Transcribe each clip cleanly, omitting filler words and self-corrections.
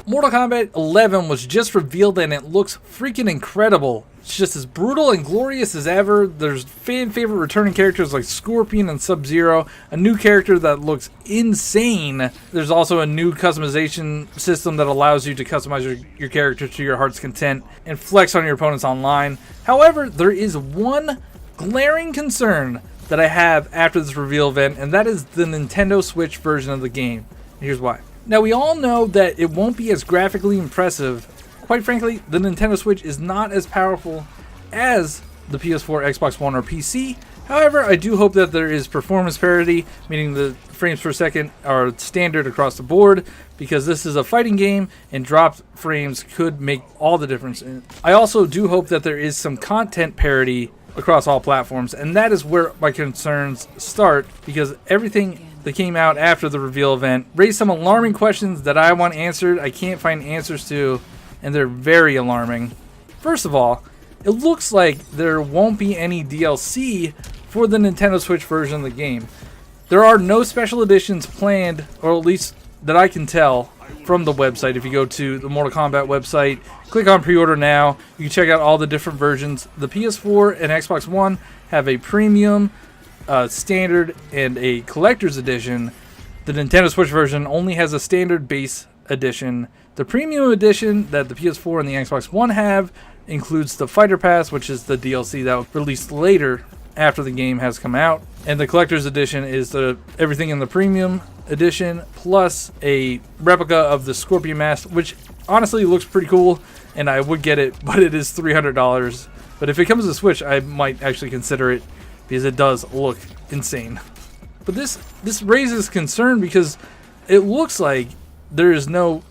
Mortal Kombat 11 was just revealed and it looks freaking incredible. It's just as brutal and glorious as ever. There's fan favorite returning characters like Scorpion and Sub-Zero, a new character that looks insane. There's also a new customization system that allows you to customize your character to your heart's content and flex on your opponents online. However, there is one glaring concern that I have after this reveal event, and that is the Nintendo Switch version of the game. Here's why. Now, we all know that it won't be as graphically impressive. Quite frankly, the Nintendo Switch is not as powerful as the PS4, Xbox One, or PC. However, I do hope that there is performance parity, meaning the frames per second are standard across the board, because this is a fighting game and dropped frames could make all the difference. I also do hope that there is some content parity across all platforms, and that is where my concerns start, because everything that came out after the reveal event raised some alarming questions that I want answered. I can't find answers to, and they're very alarming. First of all, it looks like there won't be any DLC for the Nintendo Switch version of the game. There are no special editions planned, or at least that I can tell from the website. If you go to the Mortal Kombat website, click on pre-order now, you can check out all the different versions. The PS4 and Xbox One have a premium, standard, and a collector's edition. The Nintendo Switch version only has a standard base edition. The premium edition that the PS4 and the Xbox One have includes the Fighter Pass, which is the DLC that was released later after the game has come out. And the collector's edition is everything in the premium edition, plus a replica of the Scorpion mask, which honestly looks pretty cool, and I would get it, but it is $300. But if it comes to Switch, I might actually consider it, because it does look insane. But this raises concern because it looks like there is no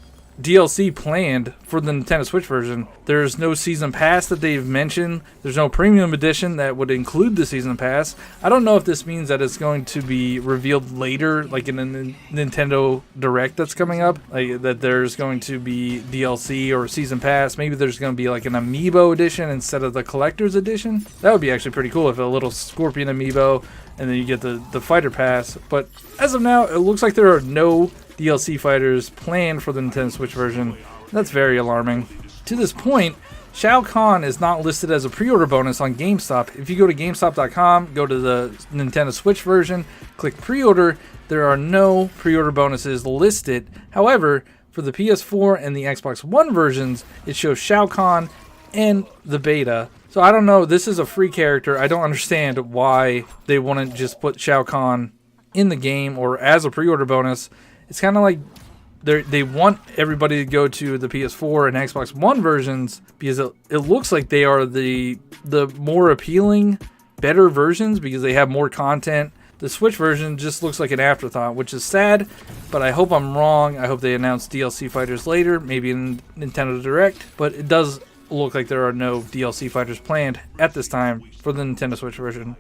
DLC planned for the Nintendo Switch version. There's no season pass that they've mentioned. There's no premium edition that would include the season pass. I don't know if this means that it's going to be revealed later, like in a Nintendo Direct that's coming up, like that there's going to be DLC or season pass. Maybe there's going to be like an amiibo edition instead of the collector's edition. That would be actually pretty cool, if a little Scorpion amiibo and then you get the fighter pass. But as of now, it looks like there are no DLC fighters planned for the Nintendo Switch version. That's very alarming. To this point, Shao Kahn is not listed as a pre-order bonus on GameStop. If you go to GameStop.com, go to the Nintendo Switch version, click pre-order, there are no pre-order bonuses listed. However, for the PS4 and the Xbox One versions, it shows Shao Kahn and the beta. So I don't know, this is a free character. I don't understand why they wouldn't just put Shao Kahn in the game or as a pre-order bonus. It's kind of like they want everybody to go to the PS4 and Xbox One versions, because it looks like they are the more appealing, better versions, because they have more content. The Switch version just looks like an afterthought, which is sad, but I hope I'm wrong. I hope they announce DLC fighters later, maybe in Nintendo Direct, but it does look like there are no DLC fighters planned at this time for the Nintendo Switch version.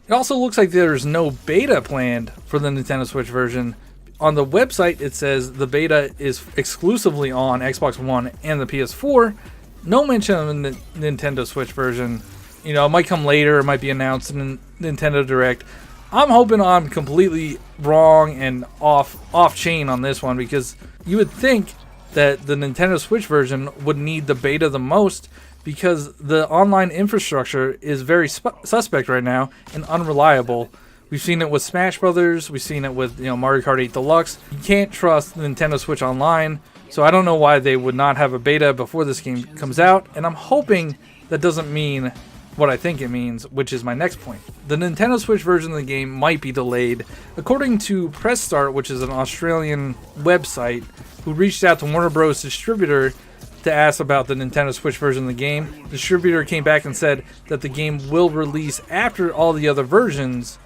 It also looks like there's no beta planned for the Nintendo Switch version. On the website, it says the beta is exclusively on Xbox One and the PS4. No mention of the Nintendo Switch version. You know, it might come later. It might be announced in Nintendo Direct. I'm hoping I'm completely wrong and off chain on this one, because you would think that the Nintendo Switch version would need the beta the most, because the online infrastructure is very suspect right now and unreliable. We've seen it with Smash Brothers. We've seen it with Mario Kart 8 Deluxe. You can't trust Nintendo Switch Online, so I don't know why they would not have a beta before this game comes out. And I'm hoping that doesn't mean what I think it means, which is my next point. The Nintendo Switch version of the game might be delayed. According to Press Start, which is an Australian website, who reached out to Warner Bros. Distributor to ask about the Nintendo Switch version of the game, the distributor came back and said that the game will release after all the other versions.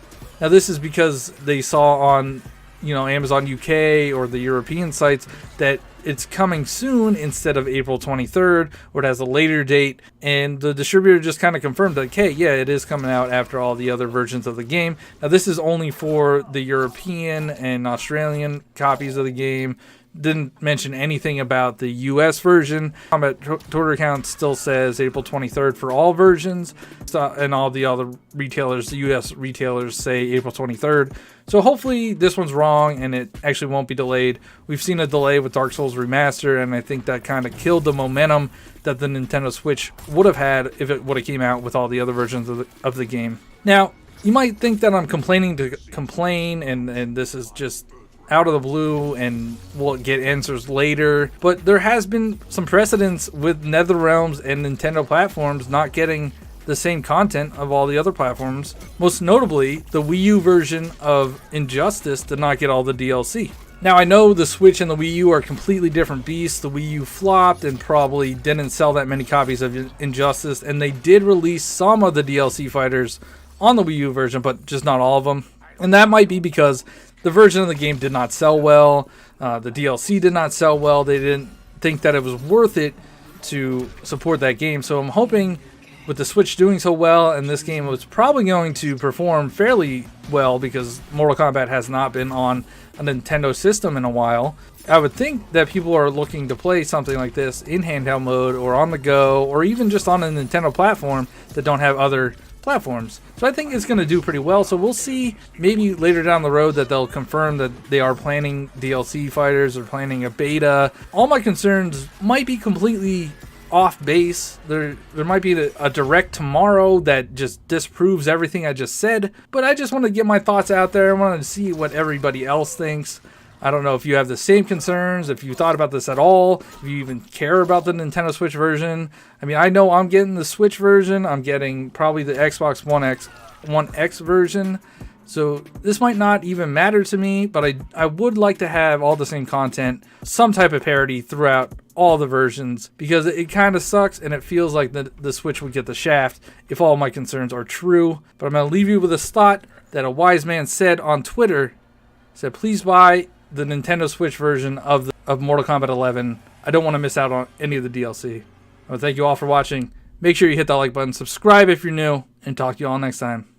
Now, this is because they saw on, Amazon UK or the European sites that it's coming soon instead of April 23rd, or it has a later date. And the distributor just kind of confirmed that, hey, yeah, it is coming out after all the other versions of the game. Now, this is only for the European and Australian copies of the game. Didn't mention anything about the US version. Kombat Twitter account still says April 23rd for all versions, and all the other retailers, the US retailers, say April 23rd. So hopefully this one's wrong and it actually won't be delayed. We've seen a delay with Dark Souls Remaster, and I think that kind of killed the momentum that the Nintendo Switch would have had if it would have came out with all the other versions of the game. Now, you might think that I'm complaining to complain, and this is just out of the blue and we'll get answers later, but there has been some precedence with Netherrealms and Nintendo platforms not getting the same content of all the other platforms. Most notably, the Wii U version of Injustice did not get all the DLC. Now, I know the Switch and the Wii U are completely different beasts. The Wii U flopped and probably didn't sell that many copies of Injustice, and they did release some of the DLC fighters on the Wii U version, but just not all of them. And that might be because the version of the game did not sell well. The DLC did not sell well. They didn't think that it was worth it to support that game. So I'm hoping with the Switch doing so well, and this game was probably going to perform fairly well because Mortal Kombat has not been on a Nintendo system in a while. I would think that people are looking to play something like this in handheld mode or on the go, or even just on a Nintendo platform that don't have other platforms. So I think it's going to do pretty well. So we'll see maybe later down the road that they'll confirm that they are planning DLC fighters or planning a beta. All my concerns might be completely off base. There might be a direct tomorrow that just disproves everything I just said, but I just want to get my thoughts out there. I wanted to see what everybody else thinks. I don't know if you have the same concerns, if you thought about this at all, if you even care about the Nintendo Switch version. I mean, I know I'm getting the Switch version. I'm getting probably the Xbox One X version. So this might not even matter to me, but I would like to have all the same content, some type of parity throughout all the versions, because it kind of sucks and it feels like the Switch would get the shaft if all my concerns are true. But I'm going to leave you with this thought that a wise man said on Twitter, said, please buy the Nintendo Switch version of Mortal Kombat 11. I don't want to miss out on any of the DLC. I want to thank you all for watching. Make sure you hit that like button, subscribe if you're new, and talk to you all next time.